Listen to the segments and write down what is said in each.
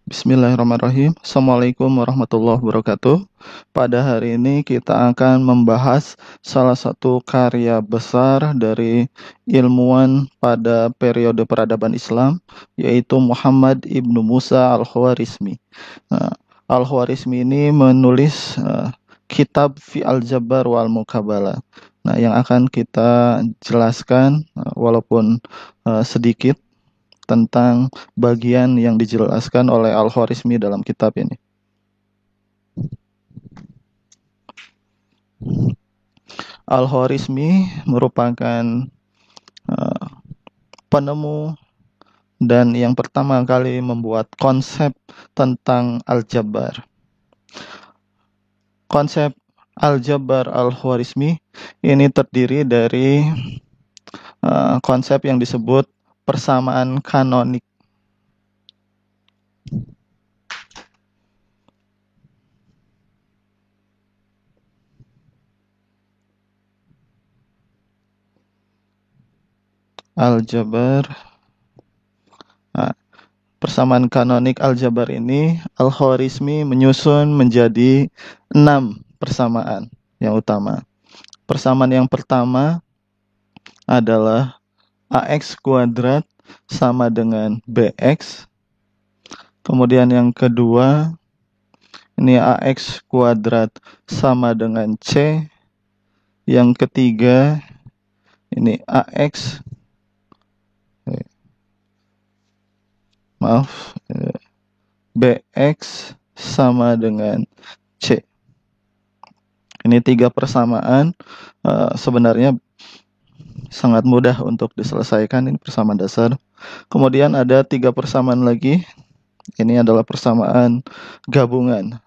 Bismillahirrahmanirrahim. Assalamualaikum warahmatullahi wabarakatuh. Pada hari ini kita akan membahas salah satu karya besar dari ilmuwan pada periode peradaban Islam, yaitu Muhammad ibnu Musa al-Khwarizmi. Nah, al-Khwarizmi ini menulis kitab Fi al-Jabbar wal Muqabalah. Nah, yang akan kita jelaskan walaupun sedikit tentang bagian yang dijelaskan oleh Al-Khwarizmi dalam kitab ini. Al-Khwarizmi merupakan penemu dan yang pertama kali membuat konsep tentang Al-Jabbar. Konsep Al-Jabbar Al-Khwarizmi ini terdiri dari konsep yang disebut persamaan kanonik. Al-Jabbar. Persamaan kanonik Al-Jabbar ini Al-Khwarizmi menyusun menjadi 6 persamaan yang utama. Persamaan yang pertama adalah AX kuadrat sama dengan BX. Kemudian yang kedua, ini AX kuadrat sama dengan C. Yang ketiga, ini AX BX sama dengan C. Ini 3 persamaan sebenarnya sangat mudah untuk diselesaikan, ini persamaan dasar. Kemudian ada 3 persamaan lagi. Ini adalah persamaan gabungan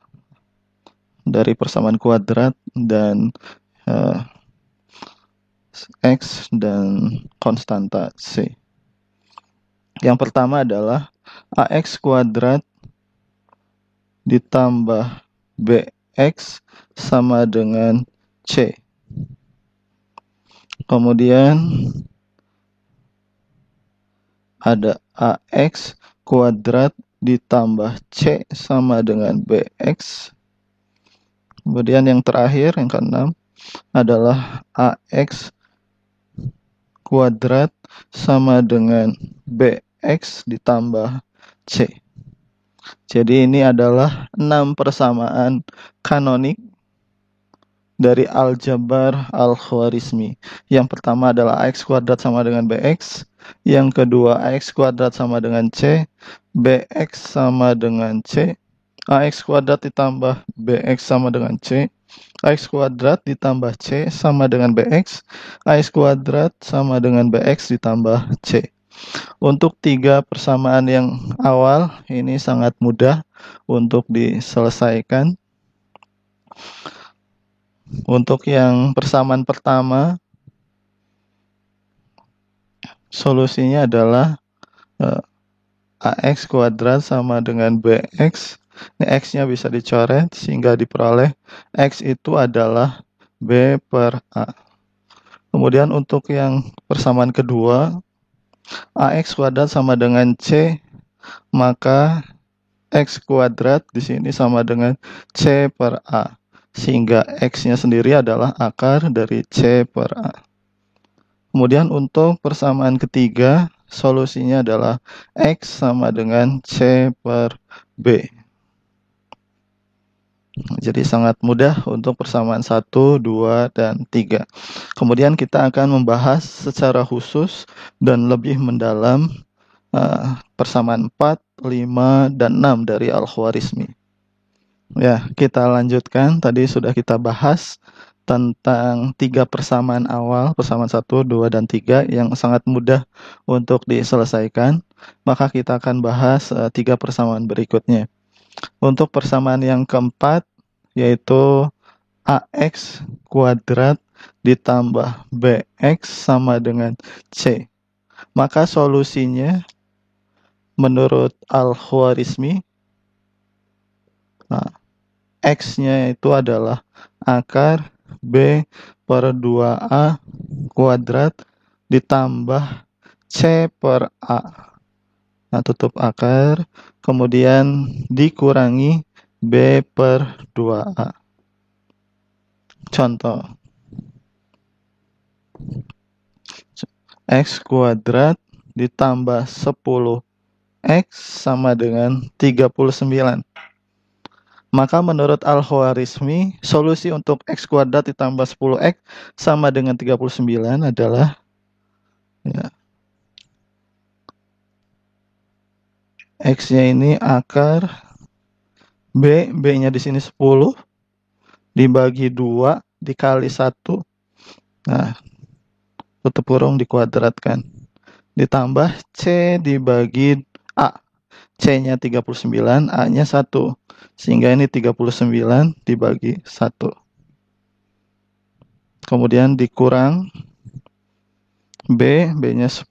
dari persamaan kuadrat dan X dan konstanta C. Yang pertama adalah AX kuadrat ditambah BX sama dengan C. Kemudian ada AX kuadrat ditambah C sama dengan BX. Kemudian yang terakhir, yang keenam, adalah AX kuadrat sama dengan BX ditambah C. Jadi ini adalah 6 persamaan kanonik dari Al-Jabbar Al-Khwarizmi. Yang pertama adalah AX kuadrat sama dengan BX. Yang kedua AX kuadrat sama dengan C. BX sama dengan C. AX kuadrat ditambah BX sama dengan C. AX kuadrat ditambah C sama dengan BX. AX kuadrat sama dengan BX ditambah C. Untuk 3 persamaan yang awal ini sangat mudah untuk diselesaikan. Untuk yang persamaan pertama, solusinya adalah AX kuadrat sama dengan BX. Ini X-nya bisa dicoret sehingga diperoleh X itu adalah B per A. Kemudian untuk yang persamaan kedua, AX kuadrat sama dengan C, maka X kuadrat di sini sama dengan C per A. Sehingga X-nya sendiri adalah akar dari C per A. Kemudian untuk persamaan ketiga, solusinya adalah X sama dengan C per B. Jadi sangat mudah untuk persamaan 1, 2, dan 3. Kemudian kita akan membahas secara khusus dan lebih mendalam persamaan 4, 5, dan 6 dari Al-Khwarizmi. Ya, kita lanjutkan. Tadi sudah kita bahas tentang 3 persamaan awal, persamaan 1, 2, dan 3 yang sangat mudah untuk diselesaikan. Maka kita akan bahas 3 persamaan berikutnya. Untuk persamaan yang keempat, yaitu AX kuadrat ditambah BX sama dengan C. Maka solusinya menurut Al-Khwarizmi, X-nya itu adalah akar B per 2A kuadrat ditambah C per A. Nah, tutup akar, kemudian dikurangi B per 2A. Contoh, X kuadrat ditambah 10X sama dengan 39. Maka menurut Al-Khwarizmi, solusi untuk X kuadrat ditambah 10X sama dengan 39 adalah ya, X-nya ini akar B-nya di sini 10 dibagi 2 dikali 1. Nah, tutup kurung dikuadratkan. Ditambah C dibagi A. C-nya 39, A-nya 1. Sehingga ini 39 dibagi 1. Kemudian dikurang B-nya 10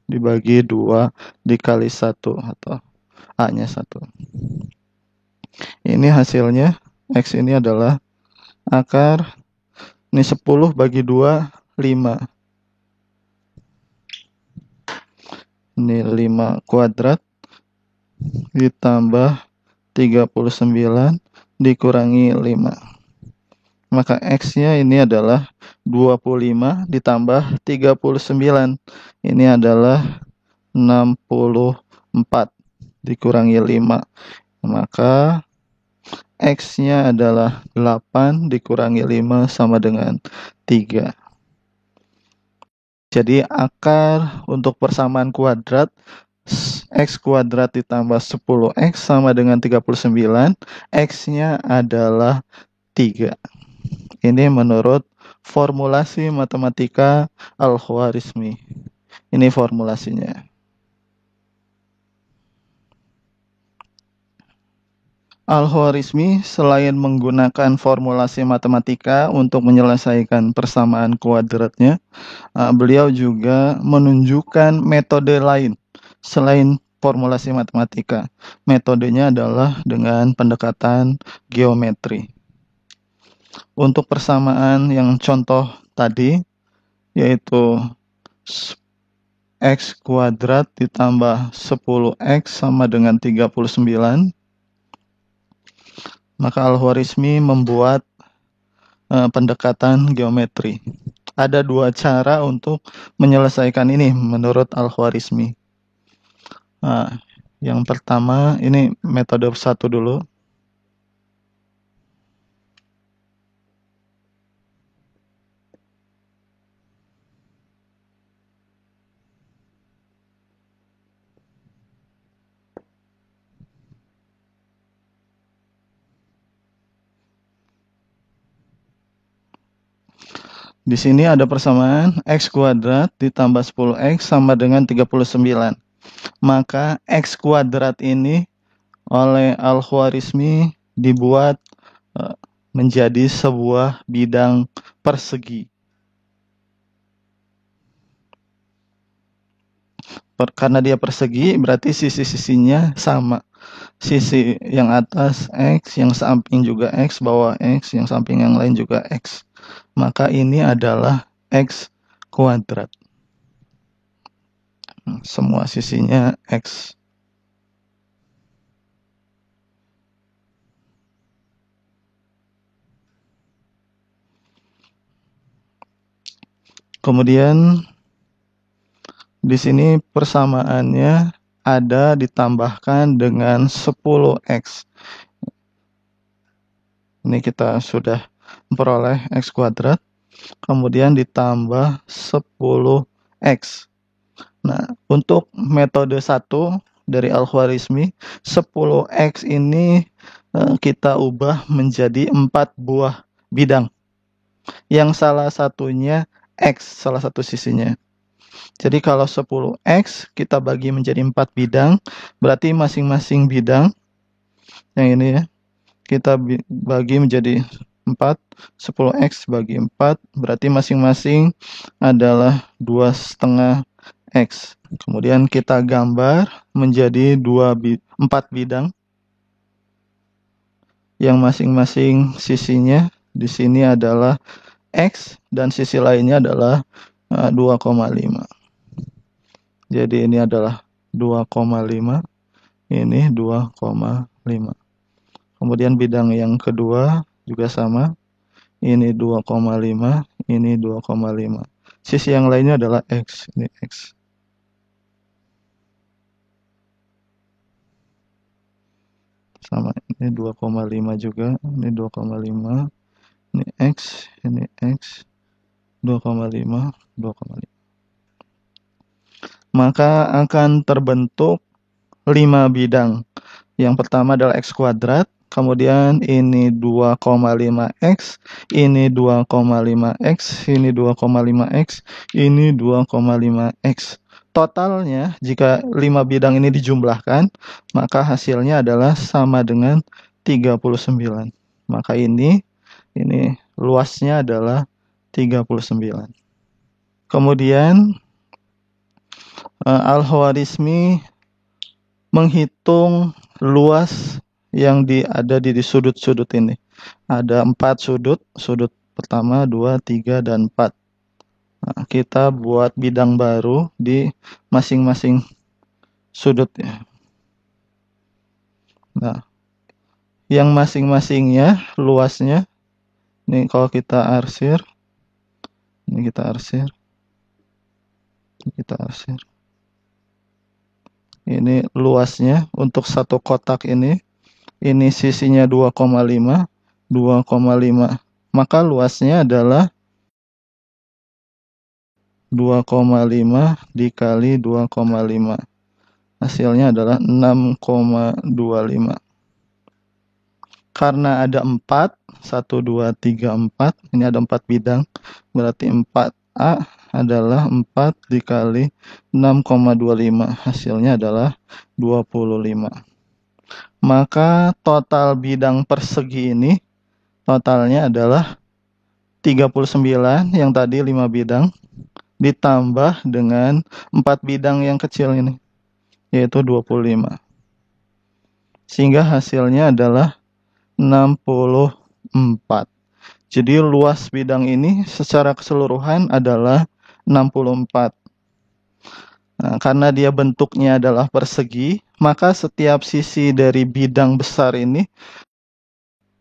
dibagi 2 dikali 1 atau A-nya 1. Ini hasilnya, X ini adalah akar, ini 10 bagi 2, 5. Ini 5 kuadrat ditambah 39 dikurangi 5. Maka X-nya ini adalah 25 ditambah 39. Ini adalah 64 dikurangi 5. Maka X-nya adalah 8 dikurangi 5 sama dengan 3. Jadi akar untuk persamaan kuadrat X kuadrat ditambah 10X sama dengan 39. X-nya adalah 3. Ini menurut formulasi matematika Al-Khwarizmi. Ini formulasinya. Al-Khwarizmi selain menggunakan formulasi matematika untuk menyelesaikan persamaan kuadratnya, beliau juga menunjukkan metode lain selain formulasi matematika. Metodenya adalah dengan pendekatan geometri. Untuk persamaan yang contoh tadi, yaitu X kuadrat ditambah 10X sama dengan 39, maka Al-Khwarizmi membuat pendekatan geometri. Ada 2 cara untuk menyelesaikan ini menurut Al-Khwarizmi. Yang pertama, ini metode 1 dulu. Di sini ada persamaan X kuadrat ditambah 10X sama dengan 39. Maka X kuadrat ini oleh Al-Khwarizmi dibuat menjadi sebuah bidang persegi. Karena dia persegi, berarti sisi-sisinya sama. Sisi yang atas X, yang samping juga X, bawah X, yang samping yang lain juga X. Maka ini adalah X kuadrat. Semua sisinya X. Kemudian di sini persamaannya ada ditambahkan dengan 10X. Ini kita sudah memperoleh X kuadrat, kemudian ditambah 10X. Nah, untuk metode 1 dari Al-Khwarizmi, 10X ini kita ubah menjadi 4 buah bidang. Yang salah satunya X, salah satu sisinya. Jadi kalau 10X kita bagi menjadi 4 bidang, berarti masing-masing bidang yang ini ya, kita bagi menjadi 4, 10X bagi 4, berarti masing-masing adalah 2,5 X. Kemudian kita gambar menjadi 4 bidang yang masing-masing sisinya di sini adalah X dan sisi lainnya adalah 2,5. Jadi ini adalah 2,5, ini 2,5. Kemudian bidang yang kedua juga sama, ini 2,5, ini 2,5. Sisi yang lainnya adalah X, ini X. Sama, ini 2,5 juga, ini 2,5, ini X, ini X, 2,5, 2,5. Maka akan terbentuk 5 bidang. Yang pertama adalah X kuadrat, kemudian ini 2,5X, ini 2,5X, ini 2,5X, ini 2,5X. Totalnya jika 5 bidang ini dijumlahkan, maka hasilnya adalah sama dengan 39. Maka ini luasnya adalah 39. Kemudian Al-Khwarizmi menghitung luas yang ada di sudut-sudut ini. Ada 4 sudut, sudut pertama, 2, 3, dan 4. Nah, kita buat bidang baru di masing-masing sudut ya. Nah, yang masing-masingnya luasnya, ini kalau kita arsir, ini kita arsir, ini luasnya untuk satu kotak ini sisinya 2,5, 2,5. Maka luasnya adalah 2,5 dikali 2,5. Hasilnya adalah 6,25. Karena ada 4, 1, 2, 3, 4. Ini ada 4 bidang. Berarti 4A adalah 4 dikali 6,25. Hasilnya adalah 25. Maka total bidang persegi ini totalnya adalah 39, yang tadi 5 bidang ditambah dengan 4 bidang yang kecil ini, yaitu 25. Sehingga hasilnya adalah 64. Jadi luas bidang ini secara keseluruhan adalah 64. Nah, karena dia bentuknya adalah persegi, maka setiap sisi dari bidang besar ini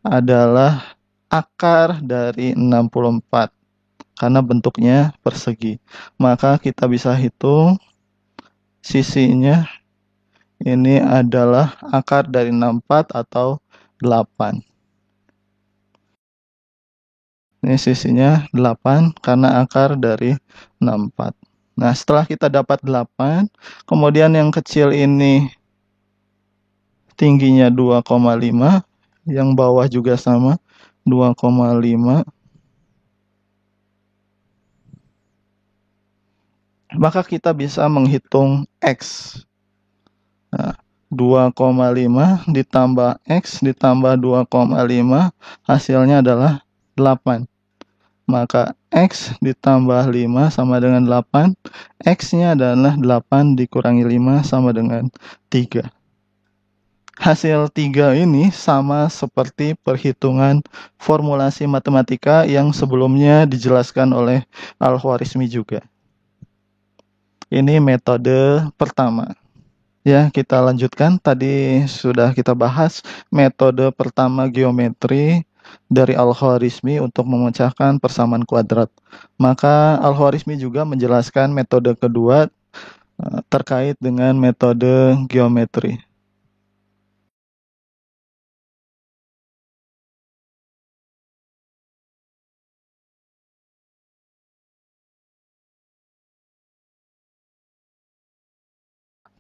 adalah akar dari 64. Karena bentuknya persegi, maka kita bisa hitung sisinya ini adalah akar dari 64 atau 8. Ini sisinya 8 karena akar dari 64. Nah, setelah kita dapat 8, kemudian yang kecil ini tingginya 2,5, yang bawah juga sama 2,5. Maka kita bisa menghitung X. Nah, 2,5 ditambah X ditambah 2,5 hasilnya adalah 8. Maka X ditambah 5 sama dengan 8. X-nya adalah 8 dikurangi 5 sama dengan 3. Hasil 3 ini sama seperti perhitungan formulasi matematika yang sebelumnya dijelaskan oleh Al-Khwarizmi juga. Ini metode pertama. Ya, kita lanjutkan. Tadi sudah kita bahas metode pertama geometri dari Al-Khwarizmi untuk memecahkan persamaan kuadrat. Maka Al-Khwarizmi juga menjelaskan metode kedua terkait dengan metode geometri.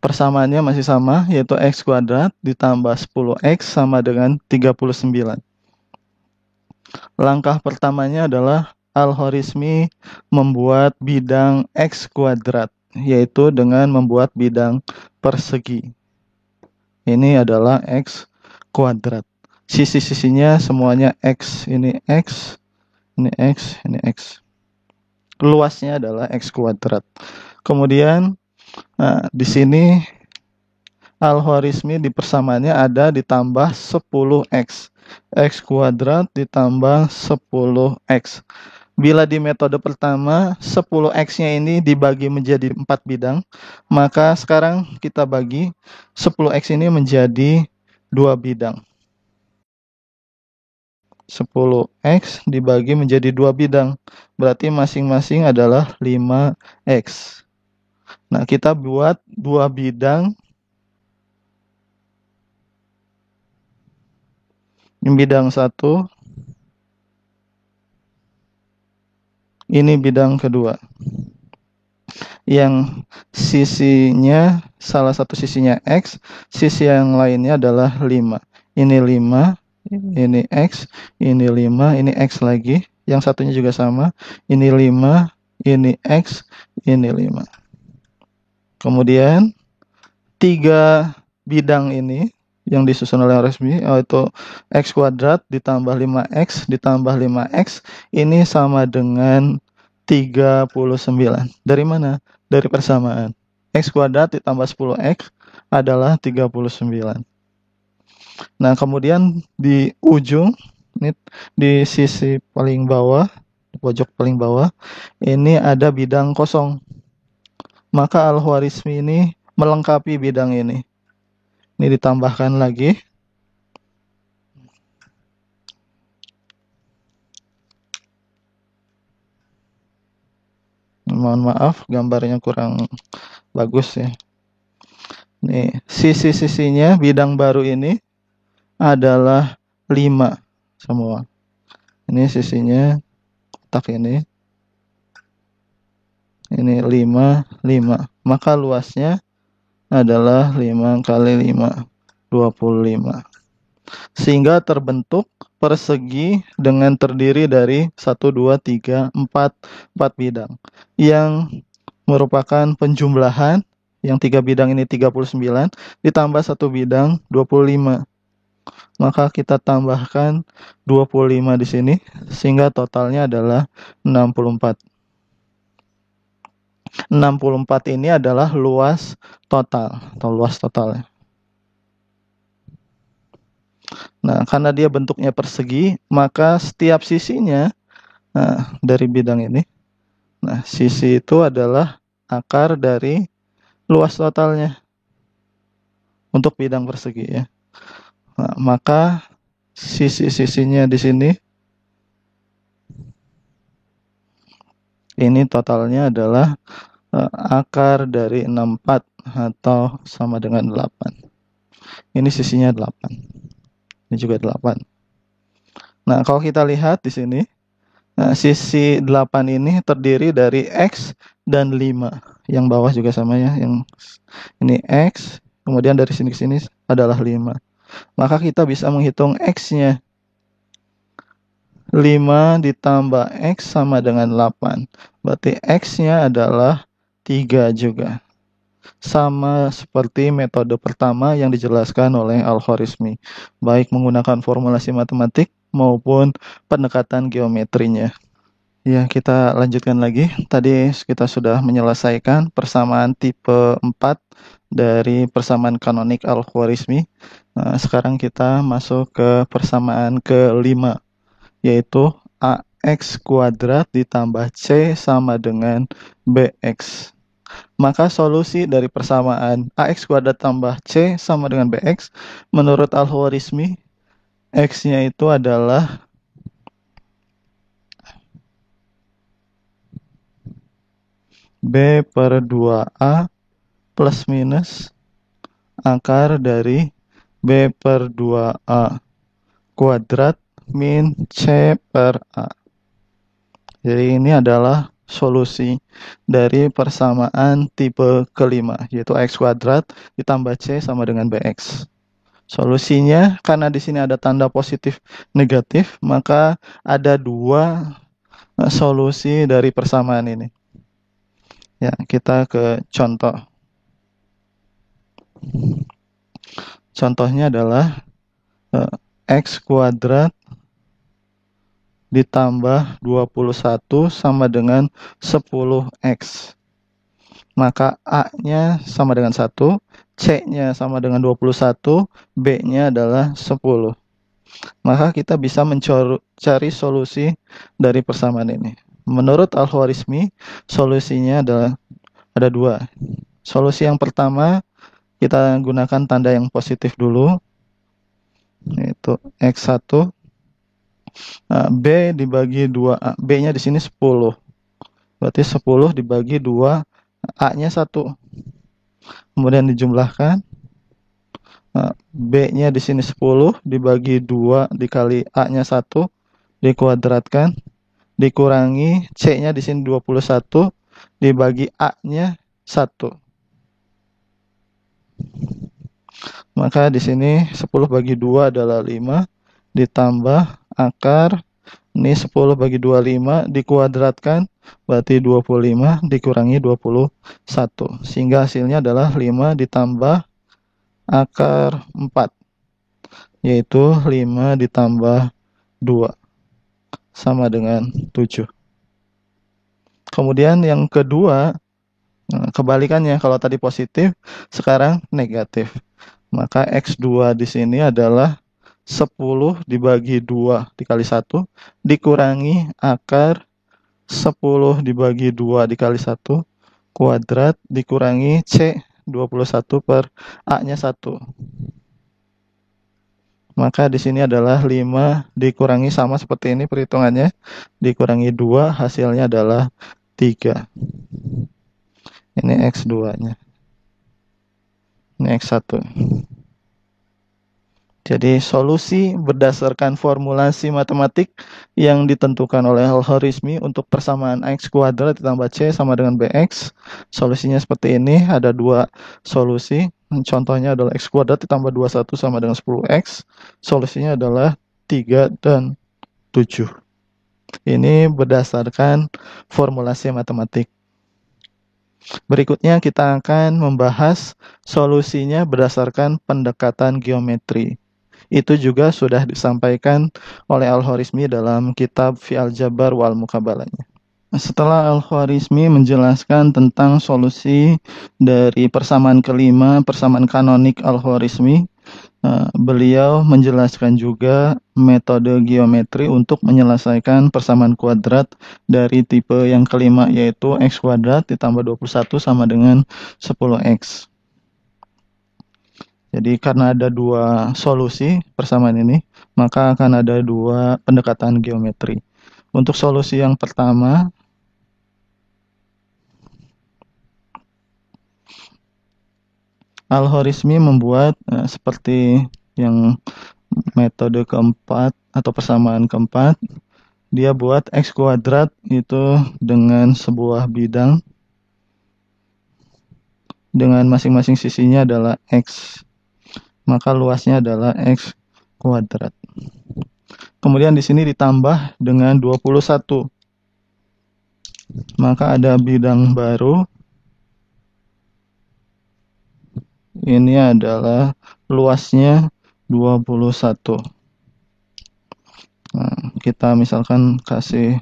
Persamaannya masih sama, yaitu X kuadrat ditambah 10X sama dengan 39. Langkah pertamanya adalah Al-Khwarizmi membuat bidang X kuadrat, yaitu dengan membuat bidang persegi. Ini adalah X kuadrat. Sisi-sisinya semuanya X. Ini X, ini X, ini X. Luasnya adalah X kuadrat. Kemudian di sini Al-Khwarizmi di persamaannya ada ditambah 10X. X kuadrat ditambah 10X. Bila di metode pertama 10x-nya ini dibagi menjadi 4 bidang, maka sekarang kita bagi 10x ini menjadi 2 bidang. 10x dibagi menjadi 2 bidang, berarti masing-masing adalah 5x. Nah, kita buat 2 bidang. Bidang 1, ini bidang kedua. Yang sisinya, salah satu sisinya X, sisi yang lainnya adalah 5. Ini 5, ini X, ini 5, ini X lagi. Yang satunya juga sama, ini 5, ini X, ini 5. Kemudian 3 bidang ini yang disusun oleh resmi, yaitu X kuadrat ditambah 5X ditambah 5X, ini sama dengan 39. Dari mana? Dari persamaan. X kuadrat ditambah 10X adalah 39. Nah, kemudian di ujung, ini di sisi paling bawah, pojok paling bawah, ini ada bidang kosong. Maka Al-Khwarizmi ini melengkapi bidang ini. Ini ditambahkan lagi. Mohon maaf, gambarnya kurang bagus ya. Nih, sisi-sisinya bidang baru ini adalah 5 semua. Ini sisinya kotak ini. Ini 5, 5. Maka luasnya adalah 5 kali 5, 25. Sehingga terbentuk persegi dengan terdiri dari 1, 2, 3, 4 bidang. Yang merupakan penjumlahan, yang 3 bidang ini 39, ditambah 1 bidang 25. Maka kita tambahkan 25 di sini, sehingga totalnya adalah 64. 64 ini adalah luas total atau luas totalnya. Nah, karena dia bentuknya persegi, maka setiap sisinya, nah, dari bidang ini, nah, sisi itu adalah akar dari luas totalnya untuk bidang persegi ya. Nah, maka sisi-sisinya di sini, ini totalnya adalah akar dari 64 atau sama dengan 8. Ini sisinya 8. Ini juga 8. Nah, kalau kita lihat di sini, nah, sisi 8 ini terdiri dari X dan 5. Yang bawah juga sama ya. Yang ini X, kemudian dari sini ke sini adalah 5. Maka kita bisa menghitung X-nya. 5 ditambah X sama dengan 8. Berarti X-nya adalah 3 juga. Sama seperti metode pertama yang dijelaskan oleh Al-Khwarizmi, baik menggunakan formulasi matematik maupun pendekatan geometrinya. Ya, kita lanjutkan lagi. Tadi kita sudah menyelesaikan persamaan tipe 4 dari persamaan kanonik Al-Khwarizmi. Nah, sekarang kita masuk ke persamaan ke-5, yaitu AX kuadrat ditambah C sama dengan BX. Maka solusi dari persamaan AX kuadrat tambah C sama dengan BX, menurut Al-Khwarizmi, X-nya itu adalah B per 2A plus minus akar dari B per 2A kuadrat min C per A. Jadi ini adalah solusi dari persamaan tipe kelima, yaitu X kuadrat ditambah C sama dengan BX. Solusinya, karena di sini ada tanda positif negatif, maka ada 2 solusi dari persamaan ini. Ya, kita ke contoh. Contohnya adalah X kuadrat ditambah 21 sama dengan 10X. Maka A-nya sama dengan 1, C-nya sama dengan 21, B-nya adalah 10. Maka kita bisa mencari solusi dari persamaan ini. menurut Al-Khwarizmi solusinya ada dua. Solusi yang pertama, kita gunakan tanda yang positif dulu, yaitu X1. B dibagi 2A. B-nya di sini 10. Berarti 10 dibagi 2, A-nya 1. Kemudian dijumlahkan. B-nya di sini 10 dibagi 2 dikali A-nya 1 dikuadratkan, dikurangi C-nya di sini 21 dibagi A-nya 1. Maka di sini 10 bagi 2 adalah 5 ditambah akar ini 10 bagi 25 dikuadratkan berarti 25 dikurangi 21 sehingga hasilnya adalah 5 ditambah akar 4, yaitu 5 ditambah 2 sama dengan 7. Kemudian yang kedua, kebalikannya, kalau tadi positif, sekarang negatif. Maka X2 di sini adalah 10 dibagi 2 dikali 1 dikurangi akar 10 dibagi 2 dikali 1 kuadrat dikurangi C 21 per A-nya 1. Maka di sini adalah 5 dikurangi sama seperti ini perhitungannya, dikurangi 2 hasilnya adalah 3. Ini X2-nya. Ini X1. Jadi solusi berdasarkan formulasi matematik yang ditentukan oleh Al-Khwarizmi untuk persamaan X kuadrat ditambah C sama dengan BX. Solusinya seperti ini, ada dua solusi. Contohnya adalah X kuadrat ditambah 21 sama dengan 10X. Solusinya adalah 3 dan 7. Ini berdasarkan formulasi matematik. Berikutnya kita akan membahas solusinya berdasarkan pendekatan geometri. Itu juga sudah disampaikan oleh Al-Khwarizmi dalam kitab Fi Al-Jabar wal Muqabalahnya. Setelah Al-Khwarizmi menjelaskan tentang solusi dari persamaan kelima, persamaan kanonik Al-Khwarizmi, beliau menjelaskan juga metode geometri untuk menyelesaikan persamaan kuadrat dari tipe yang kelima, yaitu X kuadrat ditambah 21 sama dengan 10X. Jadi karena ada dua solusi persamaan ini, maka akan ada dua pendekatan geometri. Untuk solusi yang pertama, Al-Khwarizmi membuat seperti yang metode keempat atau persamaan keempat. Dia buat X kuadrat itu dengan sebuah bidang dengan masing-masing sisinya adalah X. Maka luasnya adalah X kuadrat. Kemudian di sini ditambah dengan 21. Maka ada bidang baru. Ini adalah luasnya 21. Nah, kita misalkan kasih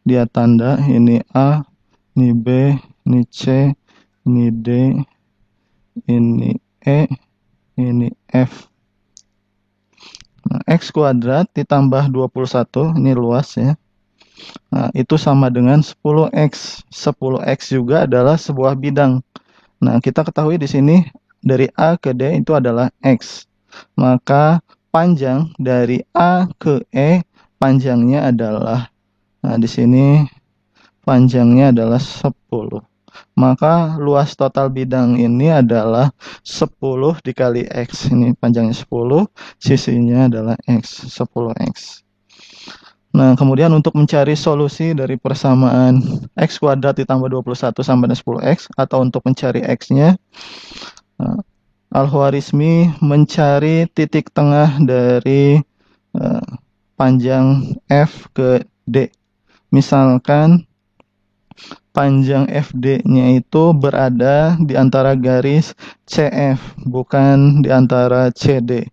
dia tanda, ini A, ini B, ini C, ini D, ini E, ini F. Nah, X kuadrat ditambah 21, ini luas ya. Nah, itu sama dengan 10X. 10X juga adalah sebuah bidang. Nah, kita ketahui di sini dari A ke D itu adalah X. Maka panjang dari A ke E, panjangnya adalah, nah di sini panjangnya adalah 10. Maka luas total bidang ini adalah 10 dikali X. Ini panjangnya 10, sisinya adalah X, 10X. Nah, kemudian untuk mencari solusi dari persamaan X kuadrat ditambah 21 sama dengan 10X, atau untuk mencari X-nya, Al-Khwarizmi mencari titik tengah dari panjang F ke D. Misalkan panjang FD-nya itu berada di antara garis CF, bukan di antara CD.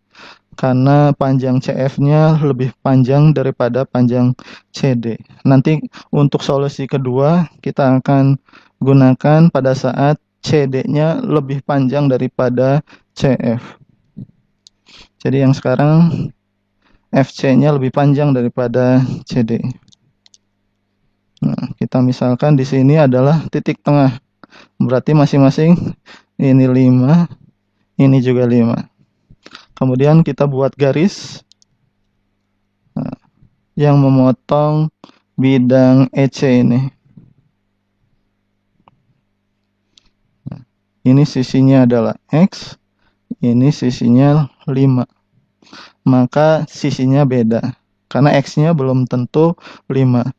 Karena panjang CF-nya lebih panjang daripada panjang CD. Nanti untuk solusi kedua kita akan gunakan pada saat CD-nya lebih panjang daripada CF. Jadi yang sekarang FC-nya lebih panjang daripada CD. Nah, kita misalkan di sini adalah titik tengah. Berarti masing-masing ini 5, ini juga 5. Kemudian kita buat garis yang memotong bidang EC ini. Ini sisinya adalah X, ini sisinya 5. Maka sisinya beda, karena X-nya belum tentu 5.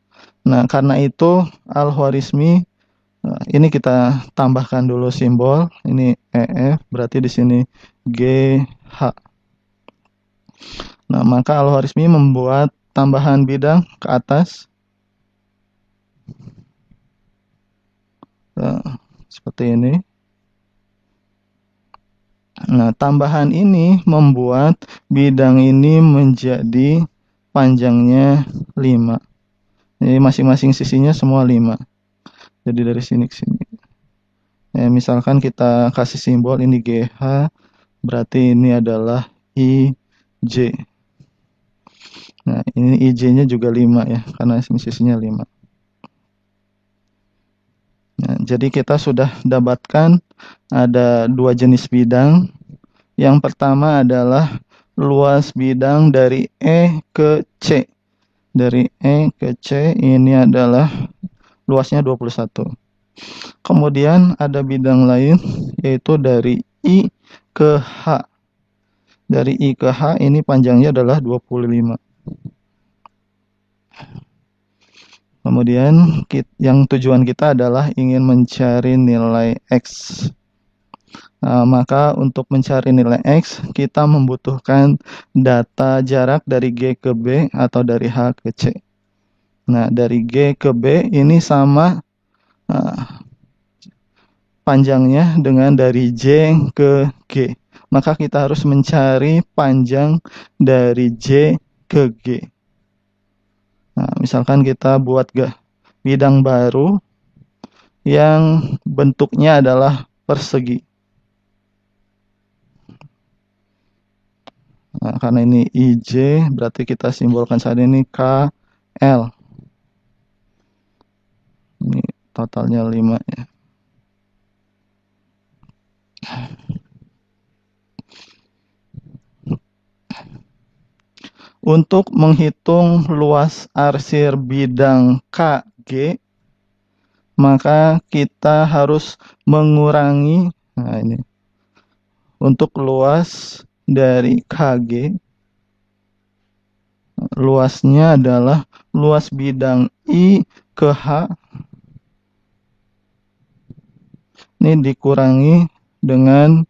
Nah, karena itu Al-Khwarizmi, ini kita tambahkan dulu simbol, ini EF, berarti di sini GH. Nah, maka Al-Khwarizmi membuat tambahan bidang ke atas. Seperti ini. Nah, tambahan ini membuat bidang ini menjadi panjangnya 5. Jadi masing-masing sisinya semua 5. Jadi dari sini ke sini. Misalkan kita kasih simbol ini GH, berarti ini adalah IJ. Nah, ini IJ-nya juga 5 ya, karena sisinya 5. Nah, jadi kita sudah dapatkan ada 2 jenis bidang. Yang pertama adalah luas bidang dari E ke C. Dari E ke C ini adalah luasnya 21. Kemudian ada bidang lain, yaitu dari I ke H. Dari I ke H ini panjangnya adalah 25. Kemudian yang tujuan kita adalah ingin mencari nilai X. Nah, maka untuk mencari nilai X, kita membutuhkan data jarak dari G ke B atau dari H ke C. Nah, dari G ke B ini sama panjangnya dengan dari J ke G. Maka kita harus mencari panjang dari J ke G. Nah, misalkan kita buat bidang baru yang bentuknya adalah persegi. Nah, karena ini IJ, berarti kita simbolkan saat ini KL. Ini totalnya 5 ya. Untuk menghitung luas arsir bidang KG, maka kita harus mengurangi, nah ini, untuk luas dari KG, luasnya adalah luas bidang I ke H, ini dikurangi dengan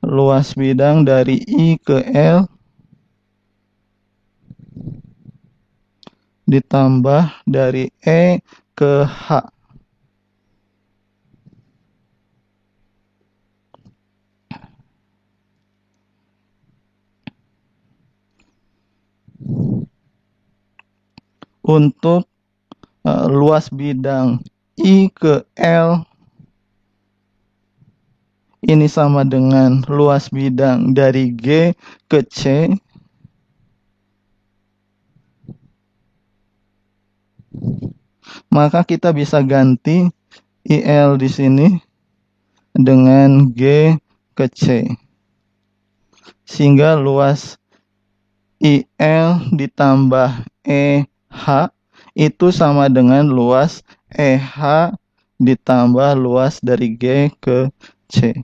luas bidang dari I ke L ditambah dari E ke H. Untuk luas bidang I ke L ini sama dengan luas bidang dari G ke C maka kita bisa ganti IL di sini dengan G ke C. Sehingga luas IL ditambah EH itu sama dengan luas EH ditambah luas dari G ke C.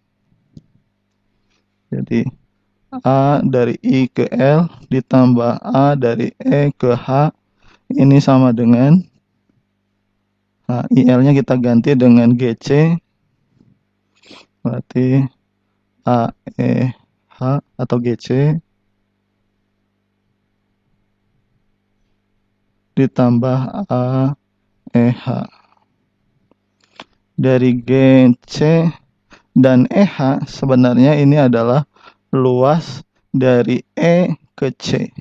Jadi A dari I ke L ditambah A dari E ke H ini sama dengan IL-nya kita ganti dengan GC, berarti AEH atau GC ditambah AEH. Dari GC dan EH sebenarnya ini adalah luas dari E ke C.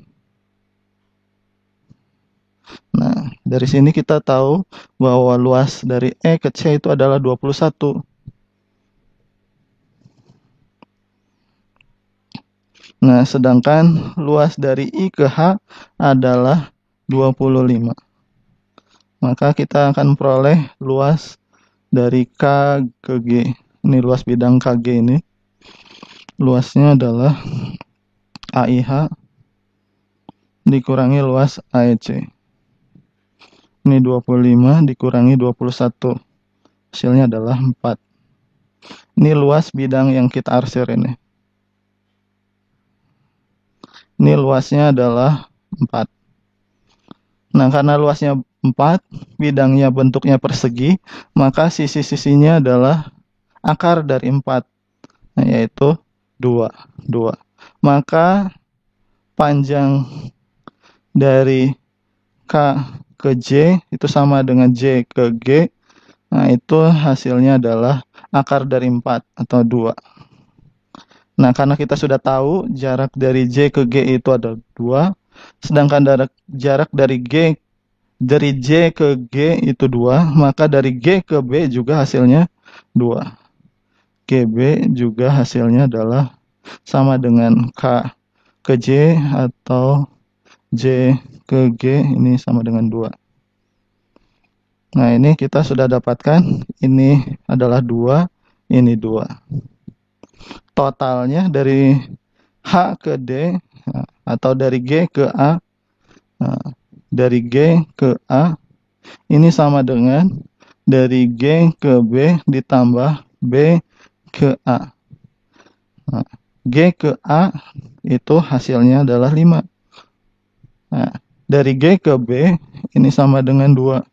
Nah, dari sini kita tahu bahwa luas dari E ke C itu adalah 21. Nah, sedangkan luas dari I ke H adalah 25. maka kita akan memperoleh luas dari K ke G. Ini luas bidang KG ini. Luasnya adalah AIH dikurangi luas AEC. Ini 25 dikurangi 21. Hasilnya adalah 4. Ini luas bidang yang kita arsir ini. Ini luasnya adalah 4. Nah, karena luasnya 4, bidangnya bentuknya persegi, maka sisi-sisinya adalah akar dari 4, nah, yaitu 2. Maka panjang dari K ke J itu sama dengan J ke G. Nah, itu hasilnya adalah akar dari 4 atau 2. Nah, karena kita sudah tahu jarak dari J ke G itu ada 2, sedangkan jarak dari J ke G itu 2, maka dari G ke B juga hasilnya 2. GB juga hasilnya adalah sama dengan K ke J atau J ke G, ini sama dengan 2. Nah, ini kita sudah dapatkan, ini adalah 2, ini 2. Totalnya dari H ke D, atau dari G ke A, dari G ke A, ini sama dengan dari G ke B ditambah B ke A. Nah, G ke A itu hasilnya adalah 5. Nah, dari G ke B ini sama dengan 2.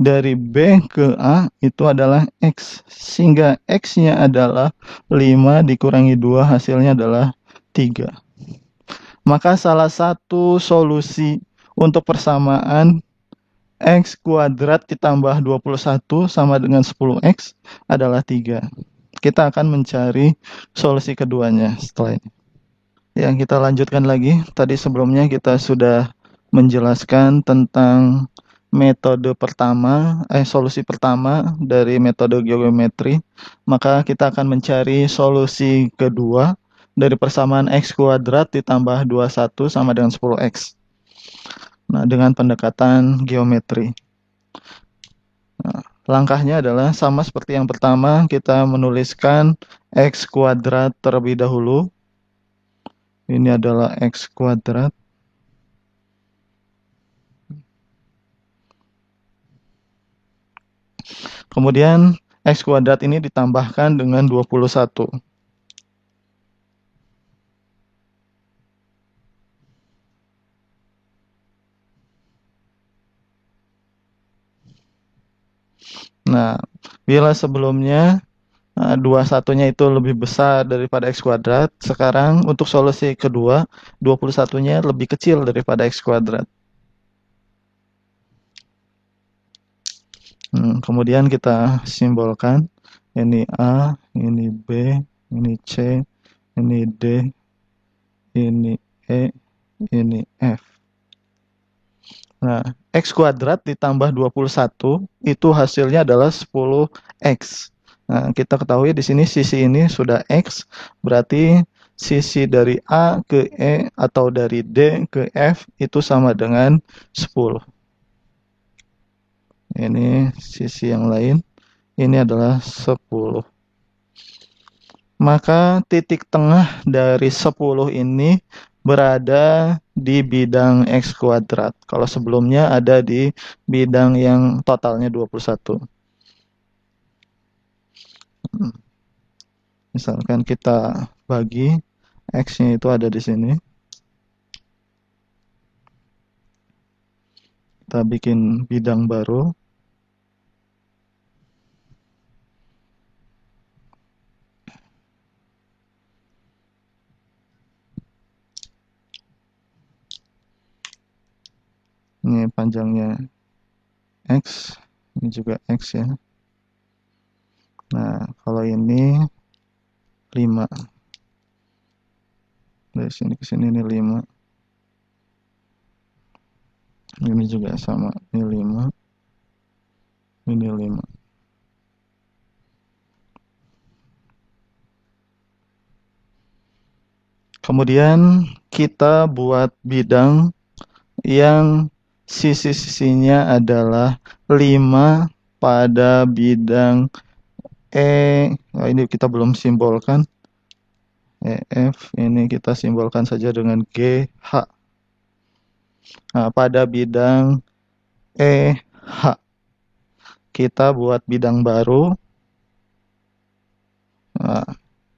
Dari B ke A itu adalah X, sehingga X-nya adalah 5 dikurangi 2, hasilnya adalah 3. Maka salah satu solusi untuk persamaan X kuadrat ditambah 21 sama dengan 10X adalah 3. Kita akan mencari solusi keduanya setelah ini. Yang kita lanjutkan lagi, tadi sebelumnya kita sudah menjelaskan tentang solusi pertama dari metode geometri. Maka kita akan mencari solusi kedua dari persamaan X kuadrat ditambah 21 sama dengan 10X. Nah, dengan pendekatan geometri. Nah, langkahnya adalah sama seperti yang pertama, kita menuliskan X kuadrat terlebih dahulu. Ini adalah X kuadrat. Kemudian X kuadrat ini ditambahkan dengan 21. Nah, bila sebelumnya 21-nya itu lebih besar daripada X kuadrat, sekarang untuk solusi kedua, 21-nya lebih kecil daripada X kuadrat. Kemudian kita simbolkan, ini A, ini B, ini C, ini D, ini E, ini F. Nah, X kuadrat ditambah 21 itu hasilnya adalah 10X. Nah, kita ketahui di sini sisi ini sudah X, berarti sisi dari A ke E atau dari D ke F itu sama dengan 10. Ini sisi yang lain, ini adalah 10. Maka titik tengah dari 10 ini berada di bidang X kuadrat. Kalau sebelumnya ada di bidang yang totalnya 21. Misalkan kita bagi X-nya itu ada di sini. Kita bikin bidang baru. Ini panjangnya X, ini juga X ya. Nah, kalau ini 5. Dari sini ke sini ini 5. Ini juga sama, ini 5. Ini 5. Kemudian kita buat bidang yang sisi-sisinya adalah 5 pada bidang ini kita belum simbolkan, EF ini kita simbolkan saja dengan GH. Nah, pada bidang EH kita buat bidang baru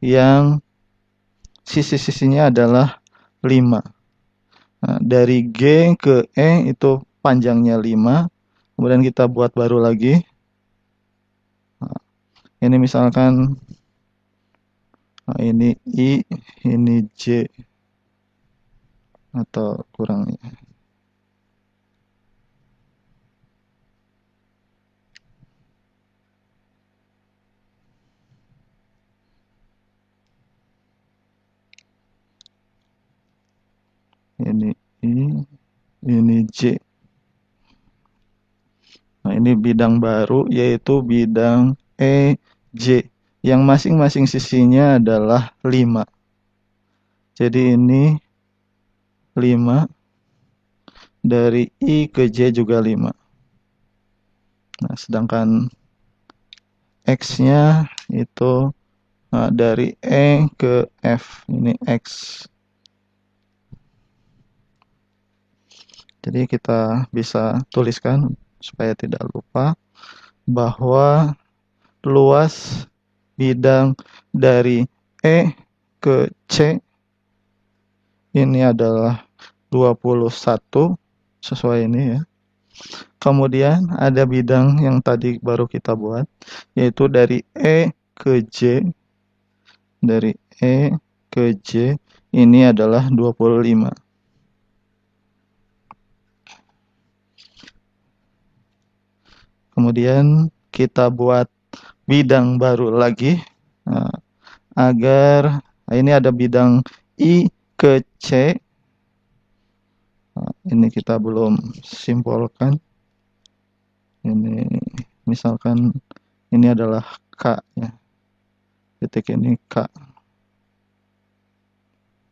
yang sisi-sisinya adalah 5. Nah, dari G ke E itu panjangnya 5. Kemudian kita buat baru lagi. Nah, ini misalkan ini I, ini J, atau kurangnya. Ini I, ini J. Nah, ini bidang baru yaitu bidang EJ yang masing-masing sisinya adalah 5. Jadi ini 5, dari I ke J juga 5. Nah, sedangkan X-nya itu dari E ke F, ini X. Jadi kita bisa tuliskan supaya tidak lupa bahwa luas bidang dari E ke C ini adalah 21 sesuai ini ya. Kemudian ada bidang yang tadi baru kita buat yaitu dari E ke J. Dari E ke J ini adalah 25. Kemudian kita buat bidang baru lagi agar ini ada bidang I ke C. Ini kita belum simbolkan. Ini misalkan ini adalah K ya. Titik ini K.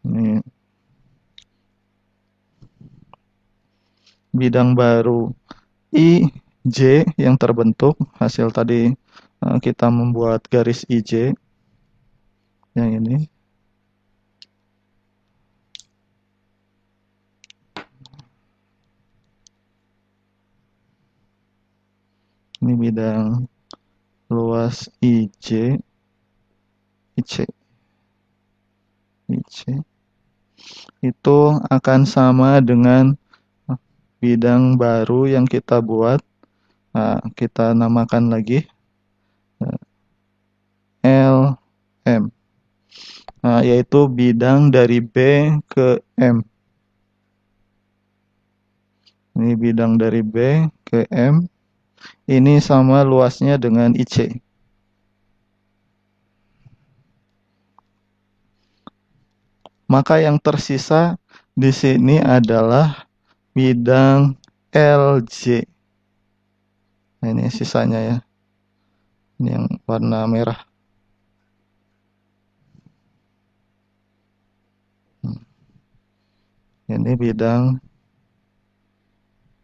Ini bidang baru IJ yang terbentuk hasil tadi kita membuat garis IJ yang ini. Ini bidang luas IJ itu akan sama dengan bidang baru yang kita buat. Kita namakan lagi LM, yaitu bidang dari B ke M. Ini bidang dari B ke M. Ini sama luasnya dengan IC. Maka yang tersisa di sini adalah bidang LJ. Nah, ini sisanya ya. Ini yang warna merah. Ini bidang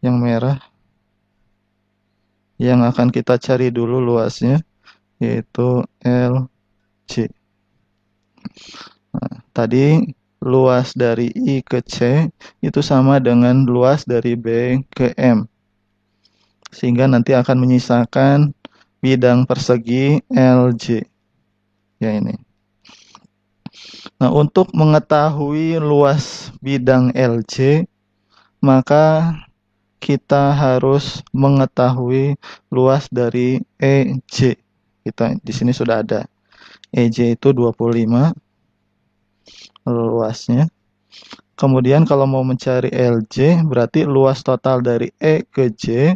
yang merah yang akan kita cari dulu luasnya yaitu LJ. Nah, tadi luas dari I ke C itu sama dengan luas dari B ke M. Sehingga nanti akan menyisakan bidang persegi LJ. Ya ini. Nah, untuk mengetahui luas bidang LJ, maka kita harus mengetahui luas dari EJ. Kita di sini sudah ada. EJ itu 25 luasnya. Kemudian kalau mau mencari LJ berarti luas total dari E ke J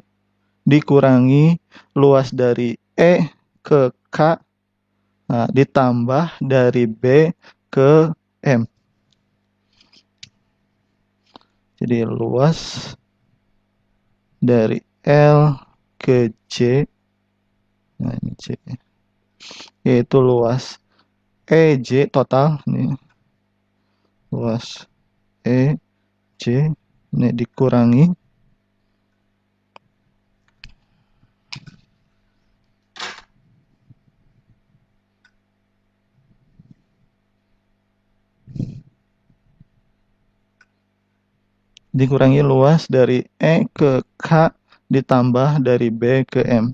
dikurangi luas dari E ke K ditambah dari B ke M. Jadi luas dari L ke J, nah ini J, yaitu luas EJ total, nih luas EJ Ini dikurangi luas dari E ke K ditambah dari B ke M.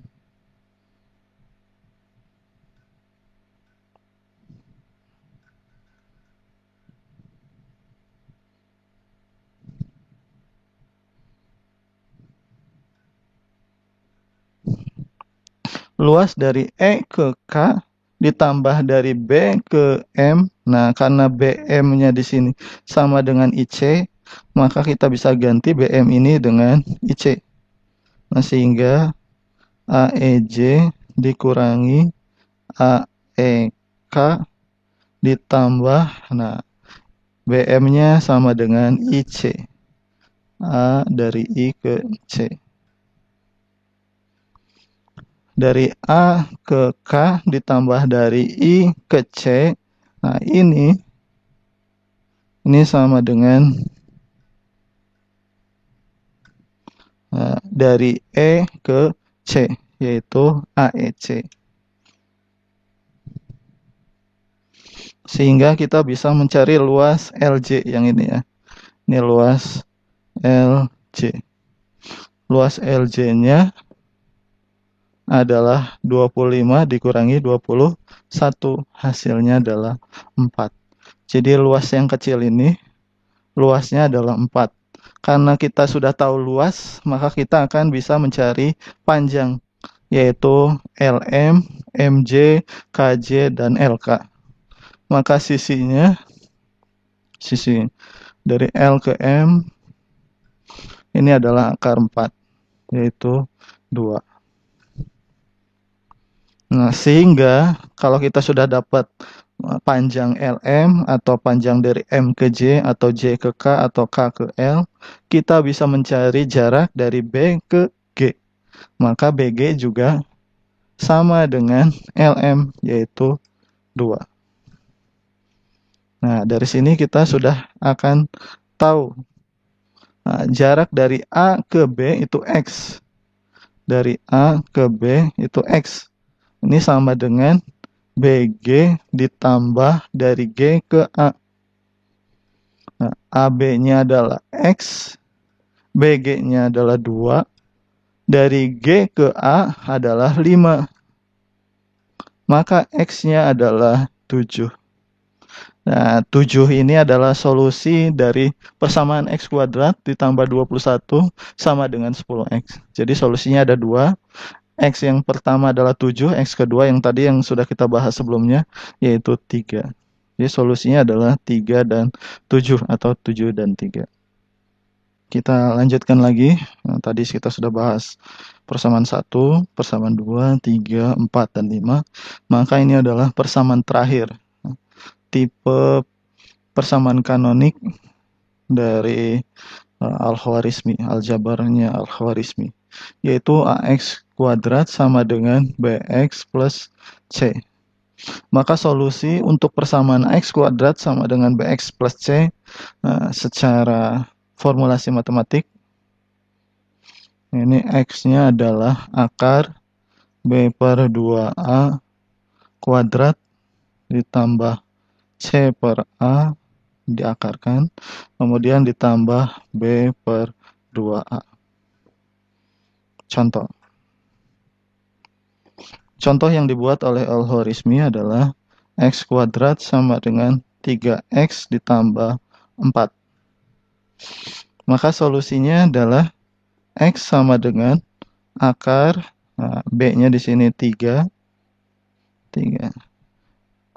Luas dari E ke K ditambah dari B ke M. Nah, karena BM-nya di sini sama dengan IC, maka kita bisa ganti BM ini dengan IC. Nah, sehingga AEJ dikurangi AEK ditambah, nah, BM-nya sama dengan IC. A dari I ke C. Dari A ke K ditambah dari I ke C. Nah, ini sama dengan dari E ke C, yaitu AEC. Sehingga kita bisa mencari luas LJ yang ini ya. Ini luas LJ. Luas LJ-nya adalah 25 dikurangi 21. Hasilnya adalah 4. Jadi luas yang kecil ini luasnya adalah 4. Karena kita sudah tahu luas, maka kita akan bisa mencari panjang, yaitu LM, MJ, KJ, dan LK. Maka sisi dari L ke M ini adalah akar 4, yaitu 2. Nah, sehingga kalau kita sudah dapat panjang LM atau panjang dari M ke J atau J ke K atau K ke L, kita bisa mencari jarak dari B ke G. Maka BG juga sama dengan LM, yaitu 2. Nah, dari sini kita sudah akan tahu jarak dari A ke B itu X. Dari A ke B itu X. Ini sama dengan BG ditambah dari G ke A. Nah, AB-nya adalah X, BG-nya adalah 2, dari G ke A adalah 5. Maka X-nya adalah 7. Nah, 7 ini adalah solusi dari persamaan X kuadrat ditambah 21 sama dengan 10X. Jadi solusinya ada 2. X yang pertama adalah 7, X kedua yang tadi yang sudah kita bahas sebelumnya, yaitu 3. Jadi solusinya adalah 3 dan 7 atau 7 dan 3. Kita lanjutkan lagi. Nah, tadi kita sudah bahas persamaan 1, persamaan 2, 3, 4, dan 5. Maka ini adalah persamaan terakhir. Tipe persamaan kanonik dari Al-Khwarizmi, aljabarnya Al-Khwarizmi, yaitu AX kuadrat sama dengan BX plus C. Maka solusi untuk persamaan AX kuadrat sama dengan BX plus C secara formulasi matematik, ini X-nya adalah akar B per 2A kuadrat ditambah C per A diakarkan, kemudian ditambah B per 2A. Contoh yang dibuat oleh Al-Khwarizmi adalah X kuadrat sama dengan 3X ditambah 4. Maka solusinya adalah X sama dengan akar, B-nya di sini 3.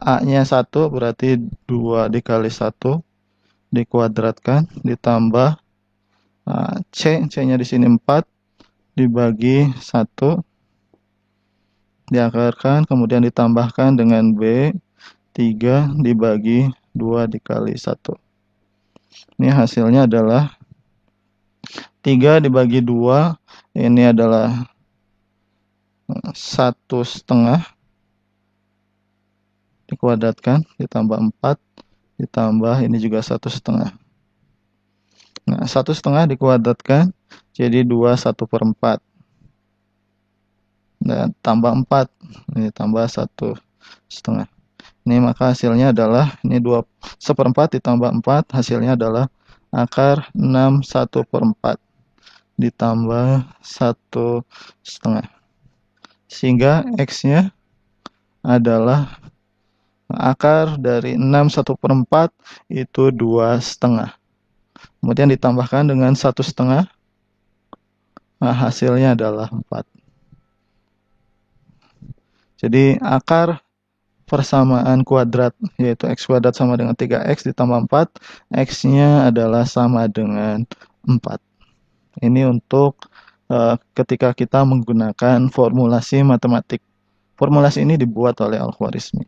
A-nya 1 berarti 2 dikali 1 dikuadratkan ditambah C-nya di sini 4 dibagi 1 diakarkan, kemudian ditambahkan dengan B 3 dibagi 2 dikali 1. Ini hasilnya adalah 3 dibagi 2, ini adalah 1/2 dikuadratkan ditambah 4 ditambah ini juga 1/2. Nah, 1/2 dikuadratkan jadi 2/1/4. Dan tambah 4. Ini tambah 1/2. Ini maka hasilnya adalah, ini 2/1/4 ditambah 4, hasilnya adalah akar 6/1/4 ditambah 1/2. Sehingga X-nya adalah akar dari 6/1/4 itu 2/2. Kemudian ditambahkan dengan 1/2, nah hasilnya adalah 4. Jadi akar persamaan kuadrat, yaitu X kuadrat sama dengan 3X ditambah 4, X-nya adalah sama dengan 4. Ini untuk ketika kita menggunakan formulasi matematik. Formulasi ini dibuat oleh Al-Khwarizmi.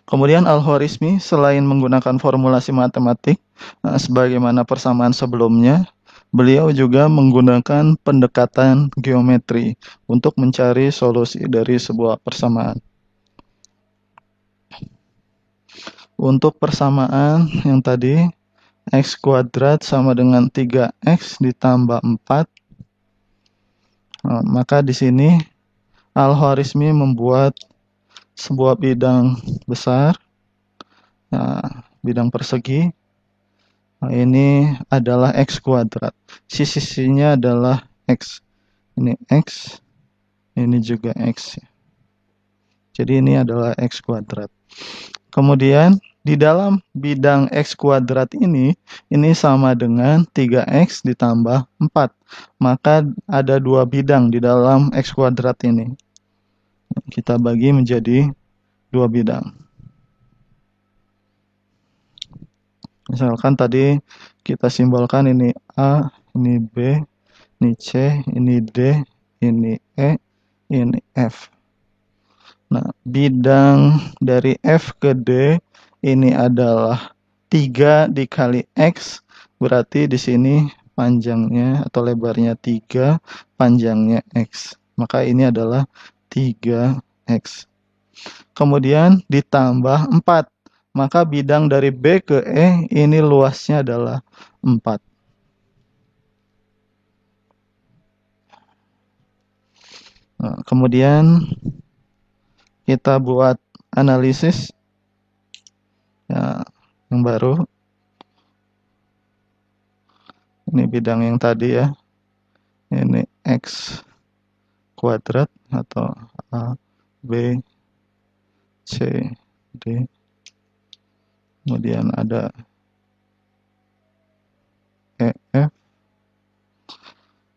Kemudian Al-Khwarizmi selain menggunakan formulasi matematik, sebagaimana persamaan sebelumnya, beliau juga menggunakan pendekatan geometri untuk mencari solusi dari sebuah persamaan. Untuk persamaan yang tadi, X kuadrat sama dengan 3X ditambah 4, maka di sini Al-Khwarizmi membuat sebuah bidang besar, bidang persegi. Ini adalah X kuadrat. Sisi-sisinya adalah X. Ini X, ini juga X. Jadi ini adalah X kuadrat. Kemudian di dalam bidang X kuadrat ini sama dengan 3X ditambah 4. Maka ada 2 bidang di dalam X kuadrat ini. Kita bagi menjadi 2 bidang. Misalkan tadi kita simbolkan ini A, ini B, ini C, ini D, ini E, ini F. Nah, bidang dari F ke D ini adalah 3 dikali X, berarti di sini panjangnya atau lebarnya 3, panjangnya X. Maka ini adalah 3X. Kemudian ditambah 4. Maka bidang dari B ke E ini luasnya adalah 4. Nah, kemudian kita buat analisis ya, yang baru. Ini bidang yang tadi ya. Ini X kuadrat atau A, B, C, D. Kemudian ada E, F.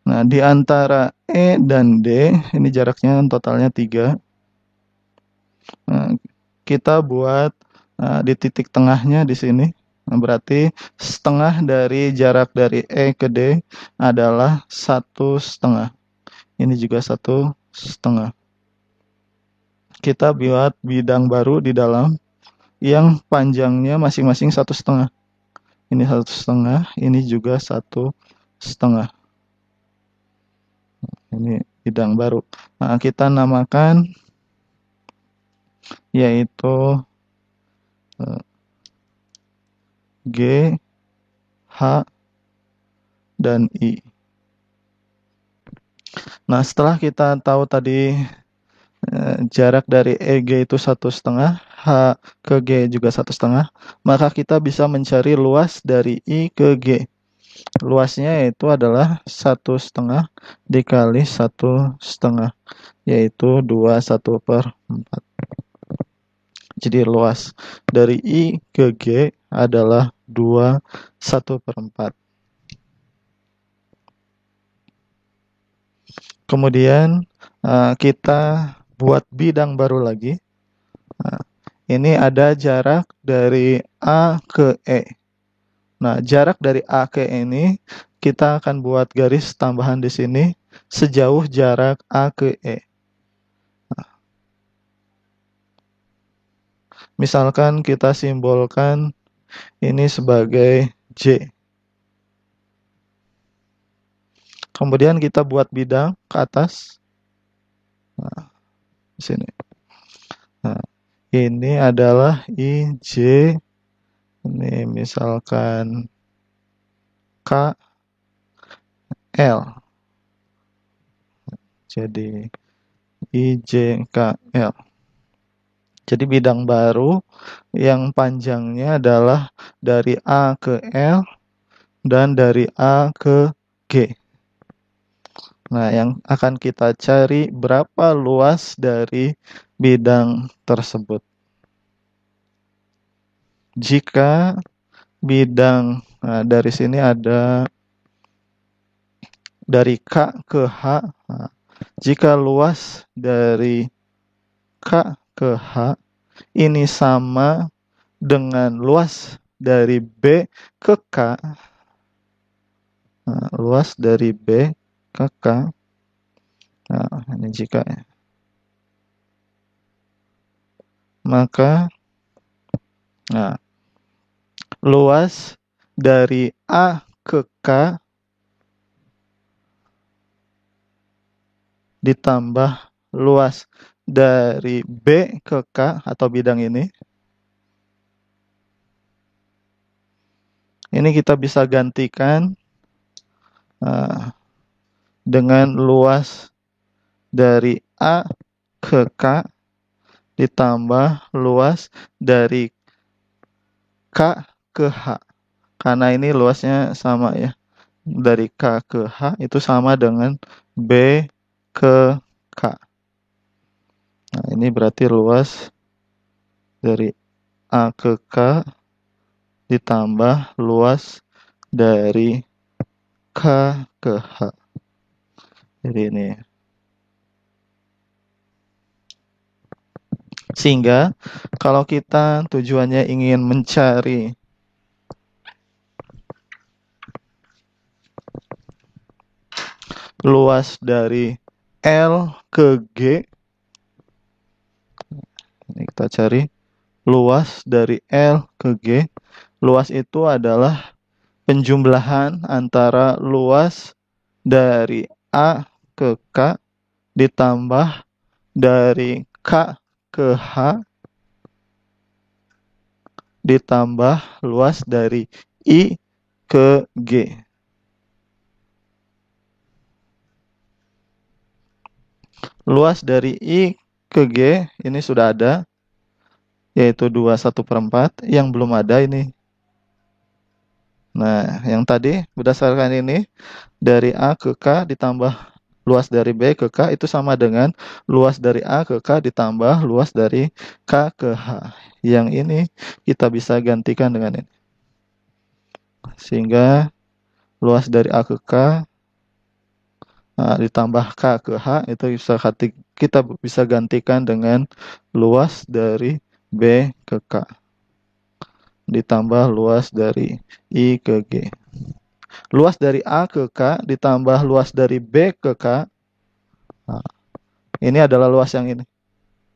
Nah, di antara E dan D, ini jaraknya totalnya 3. Nah, kita buat di titik tengahnya di sini. Nah, berarti setengah dari jarak dari E ke D adalah 1/2. Ini juga 1/2. Kita buat bidang baru di dalam yang panjangnya masing-masing 1/2. Ini 1/2, ini juga 1/2. Ini bidang baru. Nah, kita namakan yaitu G, H, dan I. Nah, setelah kita tahu tadi jarak dari EG itu 1/2, H ke G juga 1/2, maka kita bisa mencari luas dari I ke G. Luasnya itu adalah 1/2 dikali 1/2, yaitu 2/1/4. Jadi luas dari I ke G adalah 2/1/4. Kemudian kita buat bidang baru lagi. Ini ada jarak dari A ke E. Nah, jarak dari A ke E ini kita akan buat garis tambahan di sini sejauh jarak A ke E. Misalkan kita simbolkan ini sebagai J. Kemudian kita buat bidang ke atas. Nah, di sini. Nah, ini adalah IJ. Ini misalkan KL. Jadi IJKL. Jadi bidang baru yang panjangnya adalah dari A ke L dan dari A ke G. Nah, yang akan kita cari berapa luas dari bidang tersebut. Jika bidang, nah dari sini ada dari K ke H. Nah, jika luas dari K ke H ini sama dengan luas dari B ke K. Nah, luas dari B ke K. Nah, ini jika ya. Maka nah, luas dari A ke K ditambah luas dari B ke K atau bidang ini kita bisa gantikan dengan luas dari A ke K ditambah luas dari K ke H. Karena ini luasnya sama ya. Dari K ke H itu sama dengan B ke K. Nah, ini berarti luas dari A ke K ditambah luas dari K ke H. Jadi ini. Sehingga kalau kita tujuannya ingin mencari luas dari L ke G, ini kita cari luas dari L ke G. Luas itu adalah penjumlahan antara luas dari A ke K ditambah dari K ke H ditambah luas dari I ke G. Luas dari I ke G ini sudah ada, yaitu 2/1/4. Yang belum ada ini. Nah, yang tadi berdasarkan ini, dari A ke K ditambah luas dari B ke K itu sama dengan luas dari A ke K ditambah luas dari K ke H. Yang ini kita bisa gantikan dengan ini. Sehingga luas dari A ke K ditambah K ke H itu kita bisa gantikan dengan luas dari B ke K ditambah luas dari I ke G. Luas dari A ke K ditambah luas dari B ke K. Nah, ini adalah luas yang ini.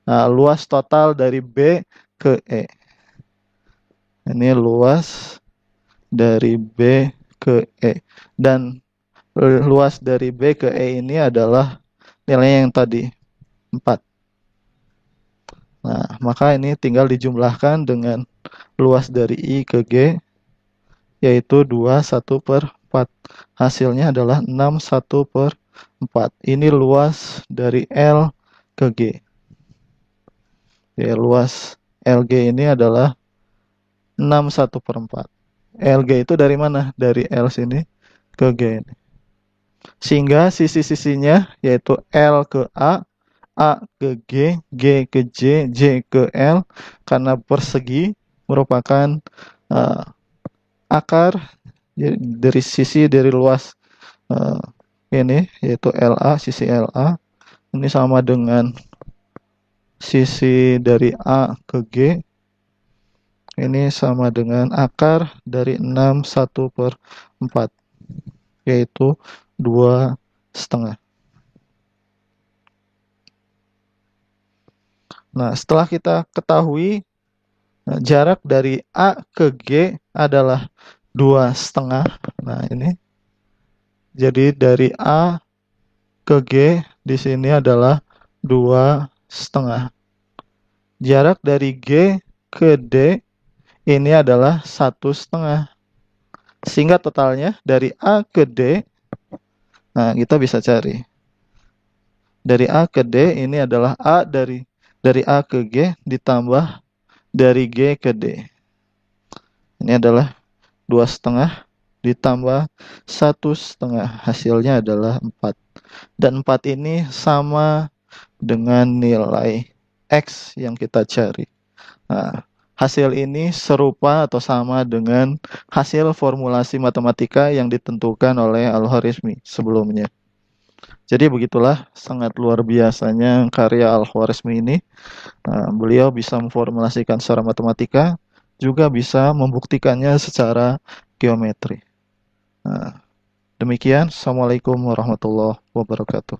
Nah, luas total dari B ke E. Ini luas dari B ke E. Dan luas dari B ke E ini adalah nilainya yang tadi, 4. Nah, maka ini tinggal dijumlahkan dengan luas dari I ke G, yaitu 2/1/4. Hasilnya adalah 6/1/4. Ini luas dari L ke G. Ya, luas LG ini adalah 6/1/4. LG itu dari mana? Dari L sini ke G ini. Sehingga sisi-sisinya yaitu L ke A ke G, G ke J, J ke L, karena persegi merupakan akar dari sisi dari luas ini yaitu LA, sisi LA ini sama dengan sisi dari A ke G ini sama dengan akar dari 6/1/4, yaitu 2,5. Nah, setelah kita ketahui jarak dari A ke G adalah 2,5. Nah, ini. Jadi dari A ke G di sini adalah 2,5. Jarak dari G ke D ini adalah 1,5. Sehingga totalnya dari A ke D, nah kita bisa cari. Dari A ke D ini adalah A dari A ke G ditambah dari G ke D. Ini adalah 2,5 ditambah 1,5. Hasilnya adalah 4. Dan 4 ini sama dengan nilai X yang kita cari. Nah, hasil ini serupa atau sama dengan hasil formulasi matematika yang ditentukan oleh Al-Khwarizmi sebelumnya. Jadi begitulah sangat luar biasanya karya Al-Khwarizmi ini. Beliau bisa memformulasikan secara matematika, juga bisa membuktikannya secara geometri. Demikian. Assalamualaikum warahmatullahi wabarakatuh.